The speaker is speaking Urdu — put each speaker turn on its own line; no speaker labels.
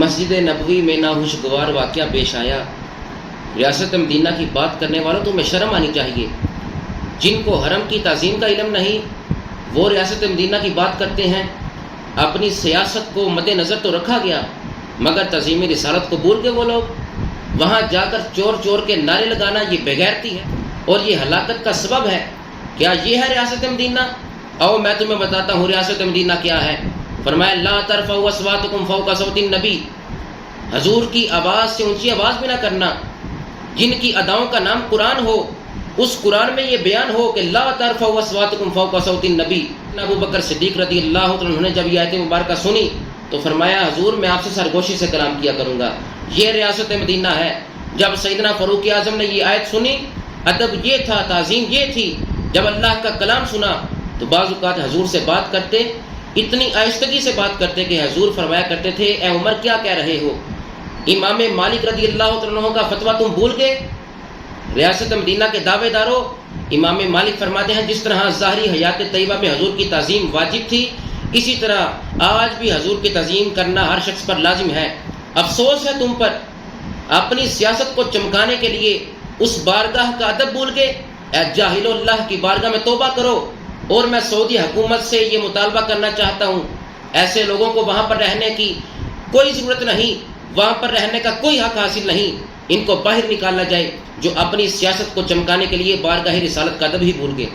مسجد نبوی میں ناخوشگوار واقعہ پیش آیا۔ ریاست مدینہ کی بات کرنے والوں تمہیں شرم آنی چاہیے۔ جن کو حرم کی تعظیم کا علم نہیں وہ ریاست مدینہ کی بات کرتے ہیں۔ اپنی سیاست کو مد نظر تو رکھا گیا مگر تعظیم رسالت کو بھول گئے وہ لوگ۔ وہاں جا کر چور چور کے نعرے لگانا یہ بے غیرتی ہے اور یہ ہلاکت کا سبب ہے۔ کیا یہ ہے ریاست مدینہ؟ آؤ میں تمہیں بتاتا ہوں ریاست مدینہ کیا ہے۔ فرمایا لا ترفعوا اصواتکم فوق صوت النبی، حضور کی آواز سے اونچی آواز بھی نہ کرنا۔ جن کی اداؤں کا نام قرآن ہو اس قرآن میں یہ بیان ہو کہ لا ترفعوا اصواتکم فوق صوت النبی۔ ابو بکر صدیق رضی اللہ عنہ نے جب یہ آیت مبارکہ سنی تو فرمایا حضور میں آپ سے سرگوشی سے کلام کیا کروں گا۔ یہ ریاست مدینہ ہے۔ جب سیدنا فاروق اعظم نے یہ آیت سنی، ادب یہ تھا، تعظیم یہ تھی، جب اللہ کا کلام سنا تو بعض اوقات حضور سے بات کرتے اتنی آہستگی سے بات کرتے کہ حضور فرمایا کرتے تھے اے عمر کیا کہہ رہے ہو؟ امام مالک رضی اللہ عنہ کا فتویٰ تم بھول گئے؟ ریاست مدینہ کے دعوے داروں، امام مالک فرماتے ہیں جس طرح ظاہری حیات طیبہ میں حضور کی تعظیم واجب تھی اسی طرح آج بھی حضور کی تعظیم کرنا ہر شخص پر لازم ہے۔ افسوس ہے تم پر، اپنی سیاست کو چمکانے کے لیے اس بارگاہ کا ادب بھول گئے۔ اے جاہل، اللہ کی بارگاہ میں توبہ کرو۔ اور میں سعودی حکومت سے یہ مطالبہ کرنا چاہتا ہوں، ایسے لوگوں کو وہاں پر رہنے کی کوئی ضرورت نہیں، وہاں پر رہنے کا کوئی حق حاصل نہیں، ان کو باہر نکالا جائے جو اپنی سیاست کو چمکانے کے لیے بارگاہ رسالت کا ادب ہی بھول گئے۔